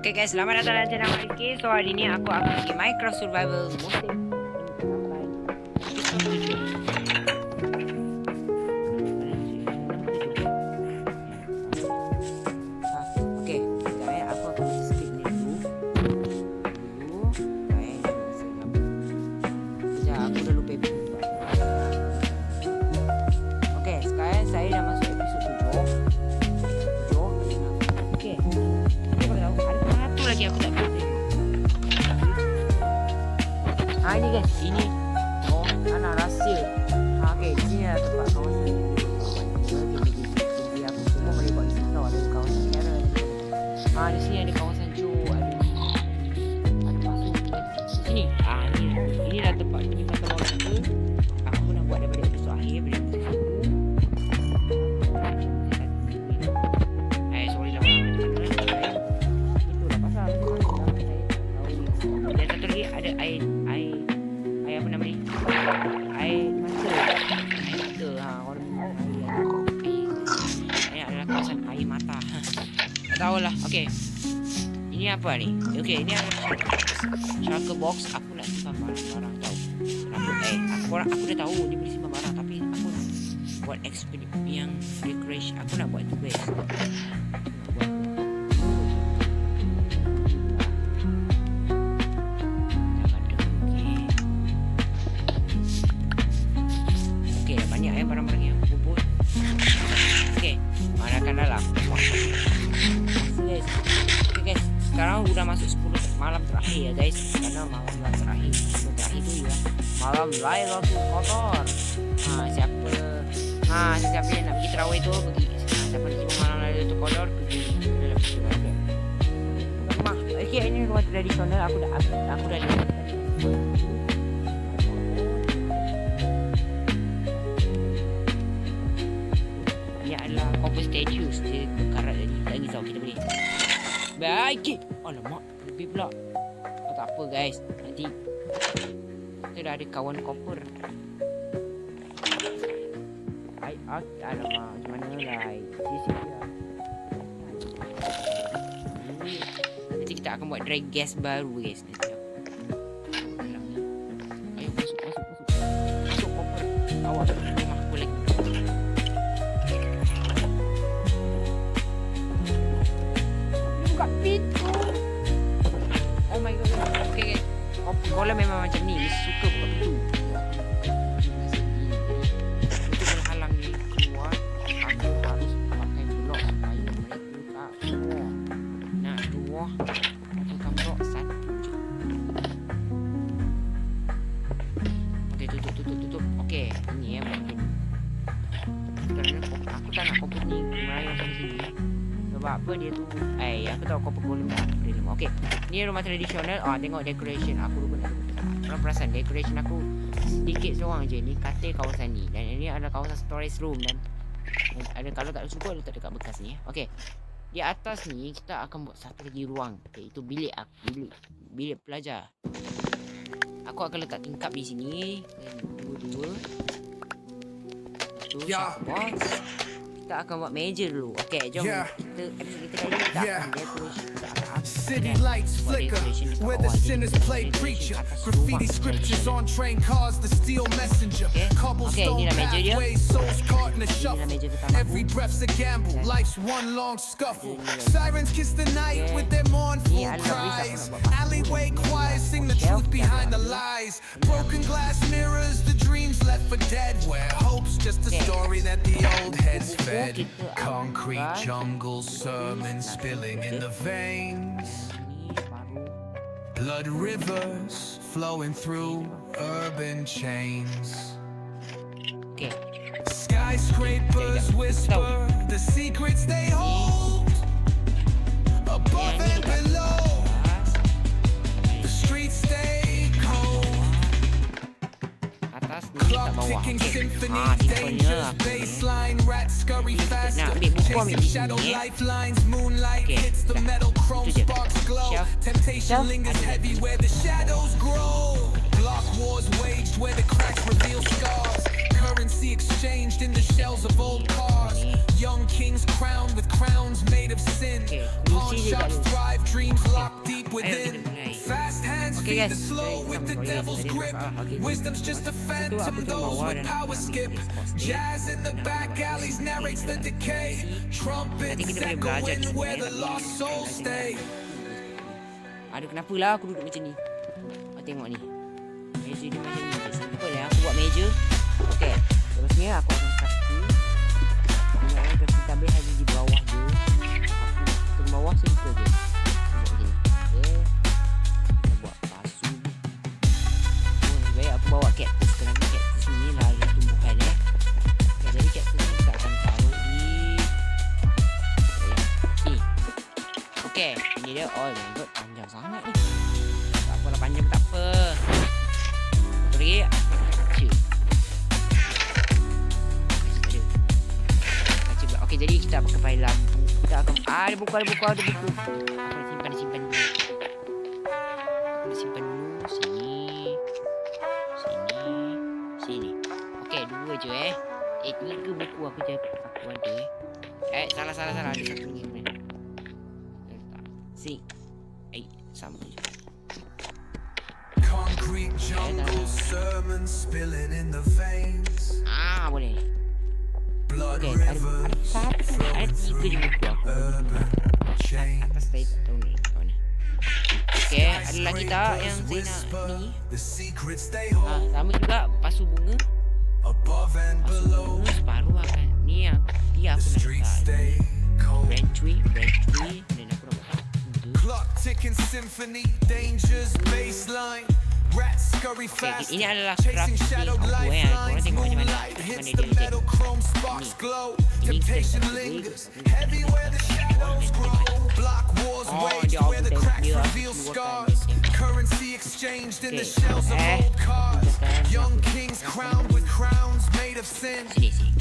Okay guys, selamat datang dalam channel Mike. So hari ni aku akan pergi Minecraft Survival musim sampai episode 7. Okay, guys, aku akan skip ni dulu. Guys, aku dah lupa episode. Okay, sekarang saya dah masuk episode 7. Okay. Lagi aku tak tahu. Ini guys, ini tanah rahsia. Okay, di sini ada tempat kawasan. Jadi aku semua boleh buat di sini tau. Ada kawasan Karen. Di sini ada kawasan Joe. Ada masuk di sini. Ini dah tempat penyimpan telur kita. Aku nak buat daripada episod akhir. Tahulah. Okey. Ini apa ni? Okey, ini adalah shulker box. Aku nak simpan barang-barang tahu. Kenapa? Aku dah tahu dia boleh simpan barang, tapi aku nak buat ekspedisi yang decoration. Aku nak buat tu guys. Okey, dah banyak barang-barang yang aku kumpul. Okey, marakan dalam. Guys, sekarang udah masuk 10 malam terakhir ya guys. Karena malam terakhir tu ya malam Lailatul Qadar. Siapa yang nak pergi tarawih tu pergi. Siapa yang malam Lailatul Qadar pergi dalam surga. Okey, ini rumah tradisional aku dah lihat. Ini adalah copper statues. Dia karat lagi tahu kita boleh. Baik. Alamak, lebih pula. Tak apa guys. Nanti kita dah ada kawan copper. Alamak, macam mana lah. Nanti kita akan buat drag gas baru guys. Nanti ayo masuk copper. Awas rumah aku lagi. Buka pintu. Oh my god. Okay. Kola memang macam ni. Dia suka buka pintu. Untuk menghalang dia keluar, aku harus pakai blok supaya mereka tak keluar. Nak keluar, pakai blok satu je. Okay, tutup. Okay, ini mungkin. Sekarang aku tak nak komput ni merayau sampai sini. Sebab apa dia tu? Aku tahu kau golem dah. Okey. Ni rumah tradisional. Tengok decoration. Aku lupa nak. Korang perasan decoration aku sedikit seorang je. Ni katil kawasan ni. Dan ini adalah kawasan storage room. Dan ada kalau tak suka letak dekat bekas ni. Okey. Di atas ni kita akan buat satu lagi ruang. Iaitu bilik aku. Bilik pelajar. Aku akan letak tingkap di sini. Dua. Tu box. Kita akan buat meja dulu. Okey, jom kita episode kita kali ni kita akan decoration. City lights flicker where the sinners play preacher. Graffiti scriptures on train cars, the steel messenger. Cobblestone pathways, souls caught in a shuffle. Every breath's a gamble, life's one long scuffle. Sirens kiss the night with their mournful cries. Alleyway choirs sing the truth behind the lies. Broken glass mirrors, the dreams left for dead. Where hope's just a story that the old heads fed. Concrete jungle sermons spilling in the veins. Blood rivers flowing through urban chains. Okay. Skyscrapers whisper the secrets they hold. Above and below, the streets stay cold. Clock ticking symphony, dangerous baseline, rats scurry faster, chasing shadow lifelines, moonlight hits the metal, chrome sparks glow, temptation lingers heavy where the shadows grow, block wars waged where the cracks reveal scars, Currency exchanged in the shells of old cars. Young kings crowned with crowns made of sin. Pawn shops thrive, dreams locked deep within. Fast hands feed the slow with the devil's grip. Wisdom's just a phantom, those with power skip. Jazz in the back alleys narrates the decay. Trumpets echoing where the lost souls stay. Ada kenapa lah aku duduk macam ni. Tengok ni. Meja dia macam ni. Simple lah aku buat meja. Okey. Terusnya aku akan kaki. Ini kaki tabir ada di bawah dia. Aku ke bawah simple je. Tengok macam ni. Okey. Kita buat pasu. Baik aku bawa cactus. Kerana cactus ni lah tumbuhan Okay, jadi cactus ni kita akan taruh di sini. Okey. Ini dia. Oh my god. Panjang sangat ni. Tak apalah panjang tak apa. Pergi. Okey, jadi kita pakai pakai lampu. Kita akan ada buku. Aku nak simpan dulu. Aku nak simpan dulu sini. Okey, 2 je 3 buku aku ada. Salah ada satu ni. Sini. Sama je. Concrete jungle sermon spilling in the veins. Boleh. Blood Okay, rivers ada 3 je buku aku. Atas saya tak tahu ni kat mana. Okay, ada lagi tak yang saya nak ni? Sama juga pasu bunga. Above and below. Separuh akan ni yang dia aku nak letak. Branch tree dan aku nak letak. Clock ticking symphony, dangers baseline. Rats scurry fast. Ini adalah crafting aku korang tengok macam mana hits the metal, chrome sparks glow. Temptation lingers, heavy where the shadows grow. Block wars wage where the cracks reveal scars. Currency exchanged in the shells of old cars. Young kings crowned with crowns made of sin.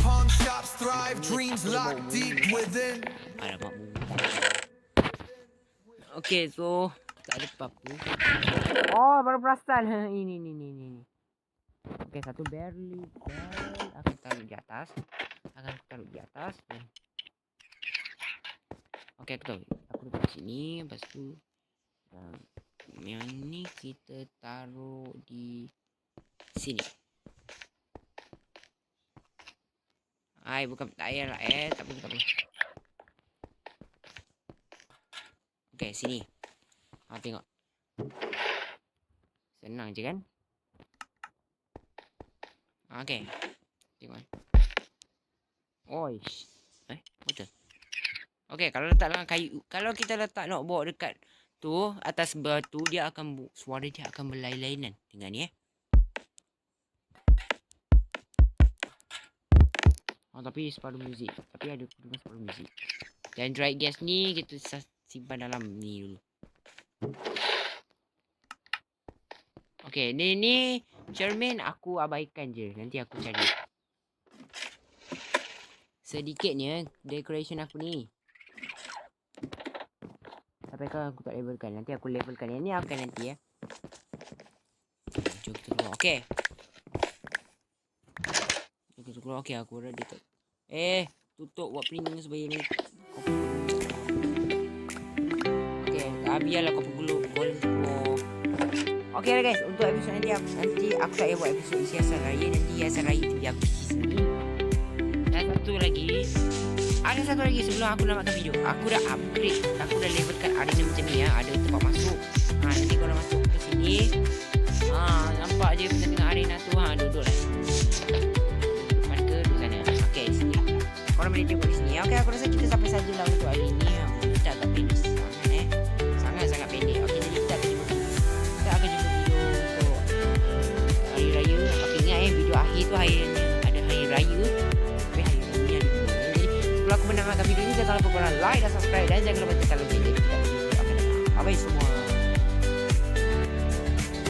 Pawn shops thrive, dreams locked deep within. Okay, so tak ada apa-apa. Baru perasan. Ini. Okay, satu barrel akan taruh di atas. Okay, aku tahu. Aku letak sini. Lepas tu yang ni kita taruh di sini. Bukan tak payah lah. Tak apa. Okay, sini. Tengok. Senang je kan? Okay. Tengok. Oish. Betul. Okay, kalau letak dalam kayu. Kalau kita letak nak bawa dekat tu, atas batu, dia akan suara dia akan berlain-lainan. Tengok ni tapi separuh muzik. Tapi ada dengar separuh muzik. Dan dry gas ni kita simpan dalam ni dulu. Okay, ni cermin aku abaikan je. Nanti aku cari. Sedikitnya decoration aku ni. Sampai kalau aku tak levelkan. Nanti aku levelkan. Yang ni akan nanti Jom kita keluar. Okay. Kita keluar. Okay, aku ready tu. Tutup buat printing supaya ni. Okay, biarlah kau pergulung. Okay lah guys, untuk episod nanti aku tak payah buat episod isi asal raya. Nanti asal raya tu biar aku isi sini. Dan ada satu lagi sebelum aku namatkan video. Aku dah upgrade, aku dah levelkan arena macam ni ada tempat masuk. Nanti kalau masuk ke sini, nampak je tengah arena tu. Duduk lah. Depan ke duduk sana. Okay, sini. Korang boleh tengok di sini. Okay, aku rasa kita sampai sajalah untuk hari ni. Kita agak pendek sangat sangat pendek. Okay, jadi kita akan jumpa video untuk hari raya. Okay, ingat video akhir tu ada hari raya. Tapi hari raya ni ada video. Jadi sebelum aku menangkan video ni, jangan lupa korang like dan subscribe. Dan jangan lupa tekan lonceng. Jadi kita akan jumpa. Bye bye semua.